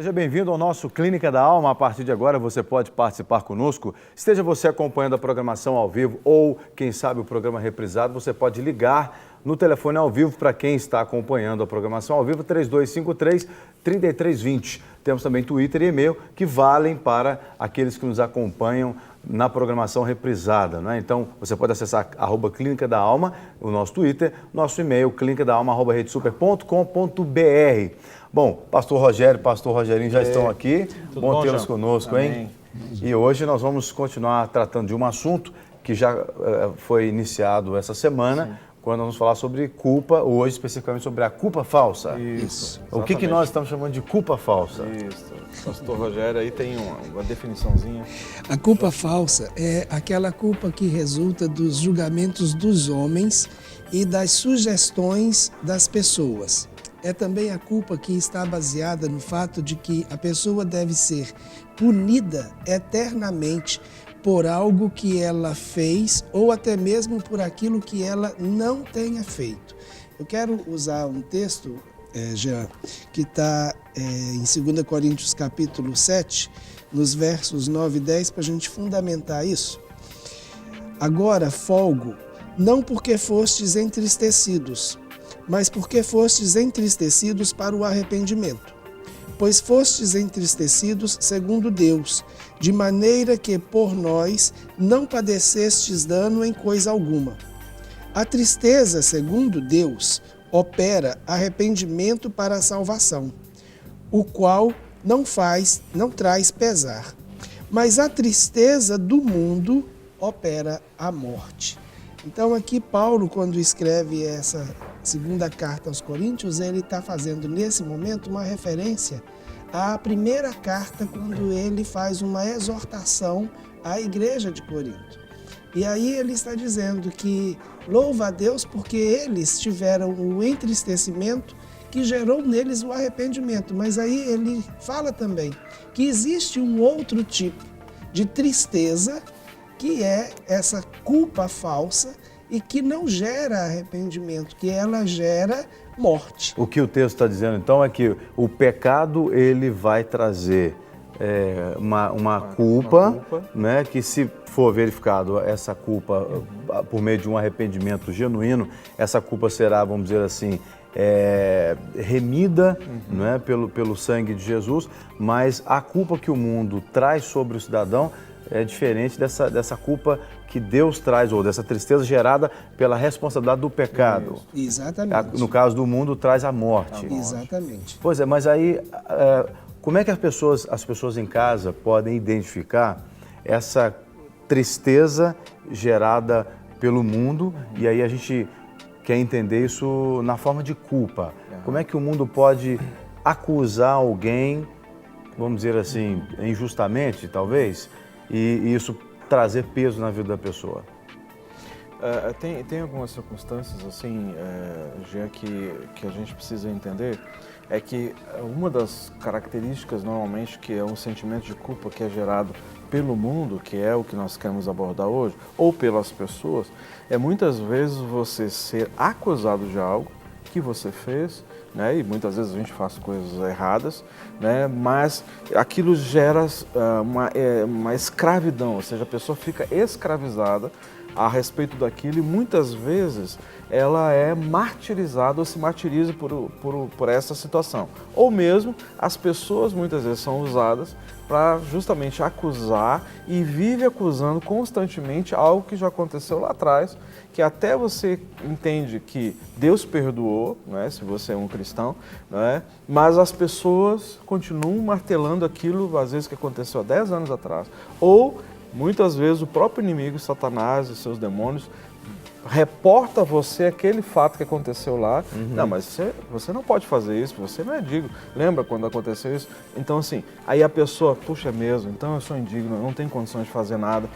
Seja bem-vindo ao nosso Clínica da Alma. A partir de agora você pode participar conosco. Esteja você acompanhando a programação ao vivo ou, quem sabe, o programa reprisado, você pode ligar no telefone ao vivo para quem está acompanhando a programação ao vivo, 3253-3320. Temos também Twitter e e-mail que valem para aqueles que nos acompanham na programação reprisada, né? Então, você pode acessar @Clínica da Alma, o nosso Twitter, nosso e-mail, clinicadaalma@redesuper.com.br. Bom, pastor Rogério, pastor Rogerinho já estão aqui. Bom tê-los conosco, hein? E hoje nós vamos continuar tratando de um assunto que já foi iniciado essa semana. Sim. Quando nós vamos falar sobre culpa, hoje especificamente sobre a culpa falsa. Isso. O que nós estamos chamando de culpa falsa? Isso. Pastor Rogério aí tem uma definiçãozinha. A culpa falsa é aquela culpa que resulta dos julgamentos dos homens e das sugestões das pessoas. É também a culpa que está baseada no fato de que a pessoa deve ser punida eternamente por algo que ela fez ou até mesmo por aquilo que ela não tenha feito. Eu quero usar um texto, Jean, que está em 2 Coríntios capítulo 7, nos versos 9 e 10, para a gente fundamentar isso. Agora folgo, não porque fostes entristecidos, mas porque fostes entristecidos para o arrependimento. Pois fostes entristecidos segundo Deus, de maneira que por nós não padecestes dano em coisa alguma. A tristeza, segundo Deus, opera arrependimento para a salvação, o qual não traz pesar. Mas a tristeza do mundo opera a morte. Então aqui Paulo, quando escreve essa segunda carta aos Coríntios, ele está fazendo nesse momento uma referência à primeira carta, quando ele faz uma exortação à igreja de Corinto. E aí ele está dizendo que louva a Deus porque eles tiveram o entristecimento que gerou neles o arrependimento. Mas aí ele fala também que existe um outro tipo de tristeza, que é essa culpa falsa e que não gera arrependimento, que ela gera morte. O que o texto está dizendo, então, é que o pecado ele vai trazer uma culpa, né, que se for verificado essa culpa por meio de um arrependimento genuíno, essa culpa será, vamos dizer assim, remida, né, pelo sangue de Jesus, mas a culpa que o mundo traz sobre o cidadão é diferente dessa culpa que Deus traz, ou dessa tristeza gerada pela responsabilidade do pecado. Isso. Exatamente. No caso do mundo, traz a morte. Exatamente. Pois é, mas aí, como é que as pessoas em casa podem identificar essa tristeza gerada pelo mundo? E aí a gente quer entender isso na forma de culpa. Como é que o mundo pode acusar alguém, vamos dizer assim, injustamente, talvez, e isso trazer peso na vida da pessoa? Tem algumas circunstâncias assim, já que a gente precisa entender, é que uma das características normalmente que é um sentimento de culpa que é gerado pelo mundo, que é o que nós queremos abordar hoje, ou pelas pessoas, é muitas vezes você ser acusado de algo que você fez, né? E muitas vezes a gente faz coisas erradas, né? Mas aquilo gera uma escravidão, ou seja, a pessoa fica escravizada a respeito daquilo e muitas vezes ela é martirizada ou se martiriza por essa situação. Ou mesmo as pessoas muitas vezes são usadas para justamente acusar e vive acusando constantemente algo que já aconteceu lá atrás, que até você entende que Deus perdoou, né, se você é um cristão, né, mas as pessoas continuam martelando aquilo, às vezes, que aconteceu há 10 anos atrás. Ou, muitas vezes, o próprio inimigo, Satanás e seus demônios, reporta a você aquele fato que aconteceu lá. Não, mas você não pode fazer isso, você não é digno. Lembra quando aconteceu isso? Então, assim, aí a pessoa, puxa, é mesmo, então eu sou indigno, eu não tenho condições de fazer nada,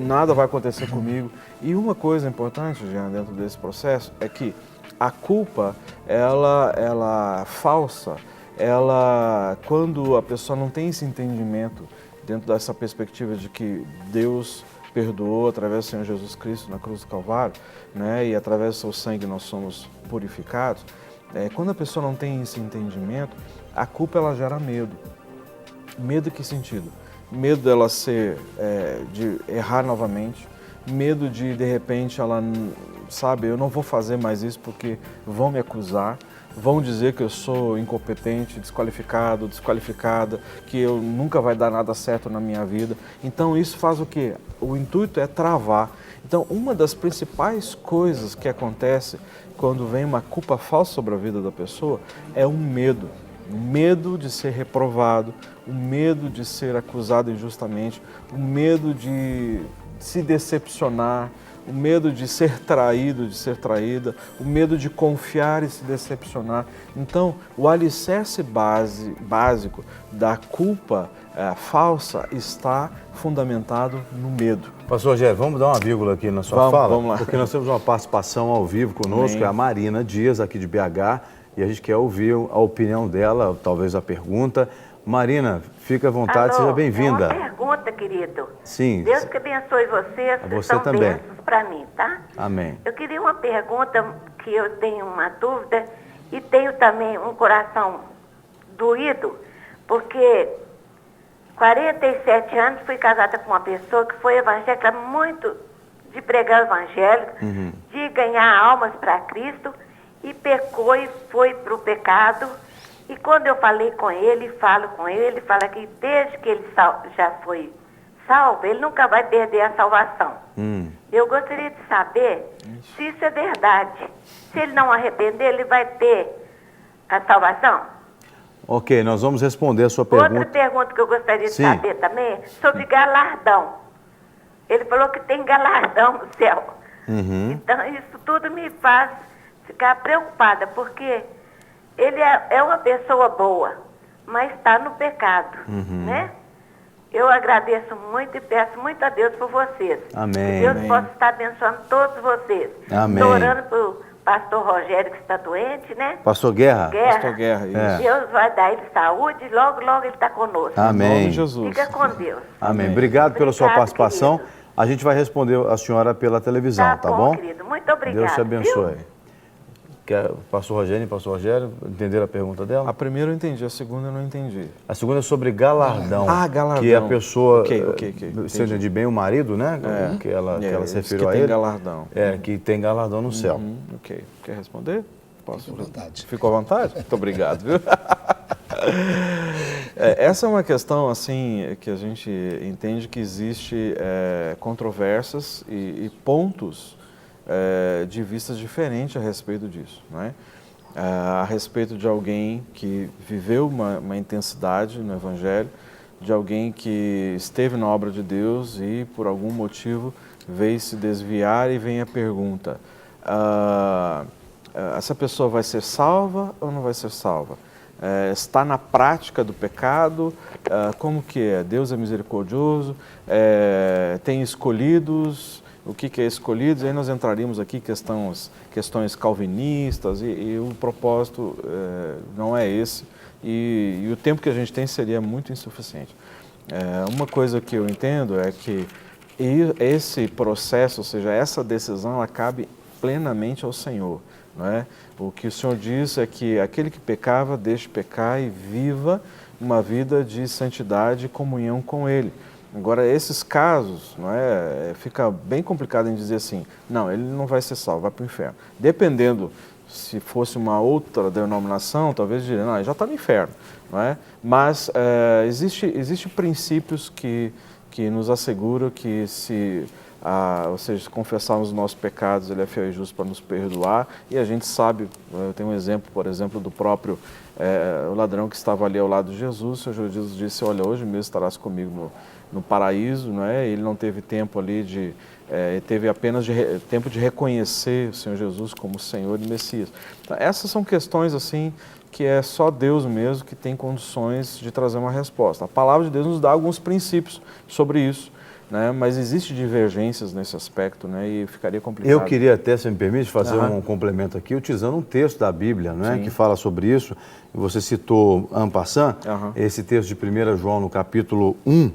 nada vai acontecer comigo. E uma coisa importante, Jean, dentro desse processo, é que a culpa, ela falsa, quando a pessoa não tem esse entendimento dentro dessa perspectiva de que Deus perdoou através do Senhor Jesus Cristo na cruz do Calvário, né, e através do seu sangue nós somos purificados, quando a pessoa não tem esse entendimento, a culpa ela gera medo. Medo em que sentido? Medo dela de errar novamente, medo de repente, ela, sabe, eu não vou fazer mais isso porque vão me acusar, vão dizer que eu sou incompetente, desqualificado, desqualificada, que eu nunca vai dar nada certo na minha vida. Então isso faz o quê? O intuito é travar. Então uma das principais coisas que acontece quando vem uma culpa falsa sobre a vida da pessoa é um medo. O medo de ser reprovado, o medo de ser acusado injustamente, o medo de se decepcionar, o medo de ser traído, de ser traída, o medo de confiar e se decepcionar. Então, o alicerce básico da culpa falsa está fundamentado no medo. Pastor Rogério, vamos dar uma vírgula aqui na sua fala? Vamos lá. Porque nós temos uma participação ao vivo conosco, Amém. é a Marina Dias, aqui de BH, e a gente quer ouvir a opinião dela, talvez a pergunta. Marina, fica à vontade, Alô, seja bem-vinda. É uma pergunta, querido. Sim. Deus que abençoe vocês, Você são também. bênçãos para mim, tá? Amém. Eu queria uma pergunta, que eu tenho uma dúvida e tenho também um coração doído, porque 47 anos fui casada com uma pessoa que foi evangélica, muito de pregar o evangelho, de ganhar almas para Cristo, e pecou e foi para o pecado. E quando eu falei com ele, falo com ele, ele fala que desde que ele já foi salvo, ele nunca vai perder a salvação. Eu gostaria de saber se isso é verdade. Se ele não arrepender, ele vai ter a salvação? Ok, nós vamos responder a sua pergunta. Outra pergunta que eu gostaria de Sim. saber também é sobre galardão. Ele falou que tem galardão no céu. Então, isso tudo me faz ficar preocupada, porque ele é uma pessoa boa, mas está no pecado, né? Eu agradeço muito e peço muito a Deus por vocês. Amém. Que Deus Amém. possa estar abençoando todos vocês. Amém. Estou orando para o pastor Rogério, que está doente, né? Pastor Guerra? Pastor Guerra, isso. É. Deus vai dar ele saúde e logo, logo ele está conosco. Em nome Amém. de Jesus. Fica com Deus. Amém. Obrigado pela sua Obrigado, participação. querido. A gente vai responder a senhora pela televisão, tá bom? querido. Muito obrigada. Deus te abençoe. Viu? Quer, pastor Rogério e pastor Rogério, entenderam a pergunta dela? A primeira eu entendi, a segunda eu não entendi. A segunda é sobre galardão. Ah, galardão. Que a pessoa, Ok, se eu entendi. entendi bem, o marido, né? Que ela se diz referiu que a tem ele. galardão. Que tem galardão no céu. Ok. Quer responder? Posso? Fique à vontade. Ficou à vontade? Muito obrigado, viu? Essa é uma questão, assim, que a gente entende que existe controvérsias e pontos de vistas diferentes a respeito disso, não é? A respeito de alguém que viveu uma intensidade no Evangelho, de alguém que esteve na obra de Deus e por algum motivo veio se desviar, e vem a pergunta, essa pessoa vai ser salva ou não vai ser salva? Está na prática do pecado? Como que é? Deus é misericordioso? Tem escolhidos? O que é escolhidos? Aí nós entraríamos aqui questões calvinistas, e o propósito não é esse, e o tempo que a gente tem seria muito insuficiente. Uma coisa que eu entendo é que esse processo, ou seja, essa decisão, ela cabe plenamente ao Senhor, não é? O que o Senhor diz é que aquele que pecava, deixe pecar e viva uma vida de santidade e comunhão com Ele. Agora, esses casos, não é, fica bem complicado em dizer assim, não, ele não vai ser salvo, vai para o inferno. Dependendo, se fosse uma outra denominação, talvez diria, não, ele já está no inferno, não é? Mas existe princípios que nos asseguram que ou seja, se confessarmos os nossos pecados, Ele é fiel e justo para nos perdoar, e a gente sabe, eu tenho um exemplo, por exemplo, do próprio o ladrão que estava ali ao lado de Jesus. O Senhor Jesus disse, olha, hoje mesmo estarás comigo no paraíso, não é? Ele não teve tempo ali teve apenas tempo de reconhecer o Senhor Jesus como Senhor e Messias. Então, essas são questões assim que é só Deus mesmo que tem condições de trazer uma resposta. A palavra de Deus nos dá alguns princípios sobre isso, né? Mas existe divergências nesse aspecto, né? E ficaria complicado. Eu queria até, se me permite, fazer um complemento aqui, utilizando um texto da Bíblia, né, que fala sobre isso. Você citou en passant, esse texto de 1 João, no capítulo 1,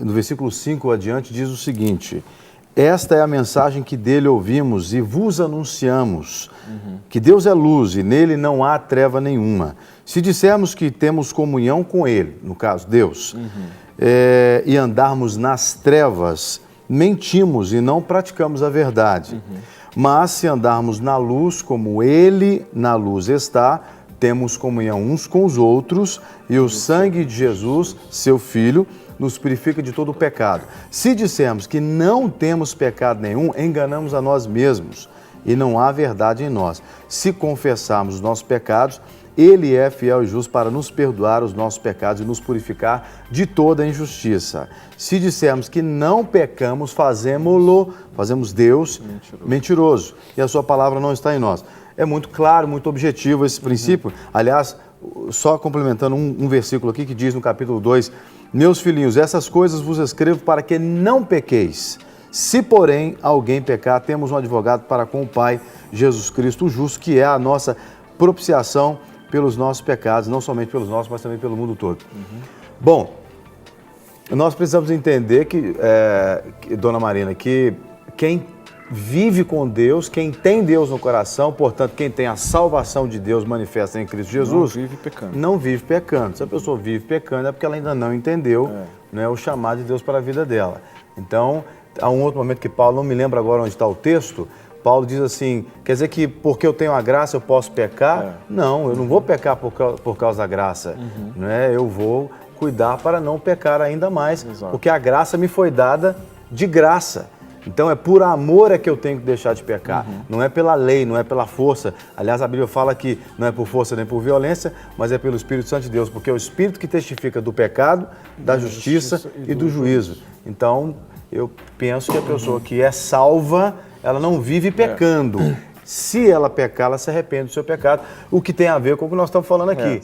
no versículo 5 adiante, diz o seguinte, esta é a mensagem que dele ouvimos e vos anunciamos, que Deus é luz e nele não há treva nenhuma. Se dissermos que temos comunhão com ele, no caso Deus, e andarmos nas trevas, mentimos e não praticamos a verdade. Mas se andarmos na luz como ele na luz está, temos comunhão uns com os outros e o sangue de Jesus, seu Filho, nos purifica de todo o pecado. Se dissermos que não temos pecado nenhum, enganamos a nós mesmos e não há verdade em nós. Se confessarmos os nossos pecados, ele é fiel e justo para nos perdoar os nossos pecados e nos purificar de toda a injustiça. Se dissermos que não pecamos, fazemos Deus mentiroso e a sua palavra não está em nós. É muito claro, muito objetivo esse princípio. Aliás, só complementando um versículo aqui que diz no capítulo 2, meus filhinhos, essas coisas vos escrevo para que não pequeis. Se, porém, alguém pecar, temos um advogado para com o Pai, Jesus Cristo, o justo, que é a nossa propiciação pelos nossos pecados, não somente pelos nossos, mas também pelo mundo todo. Bom, nós precisamos entender Dona Marina, que quem vive com Deus, quem tem Deus no coração, portanto, quem tem a salvação de Deus manifesta em Cristo Jesus, não vive pecando. Se a pessoa vive pecando é porque ela ainda não entendeu né, o chamado de Deus para a vida dela. Então, há um outro momento que Paulo, não me lembro agora onde está o texto, Paulo diz assim, quer dizer que porque eu tenho a graça eu posso pecar? Não, eu não vou pecar por causa da graça, né? Eu vou cuidar para não pecar ainda mais, porque a graça me foi dada de graça. Então é por amor é que eu tenho que deixar de pecar, não é pela lei, não é pela força. Aliás, a Bíblia fala que não é por força nem por violência, mas é pelo Espírito Santo de Deus, porque é o Espírito que testifica do pecado, da justiça e do juízo. Então, eu penso que a pessoa que é salva, ela não vive pecando. Se ela pecar, ela se arrepende do seu pecado, o que tem a ver com o que nós estamos falando aqui.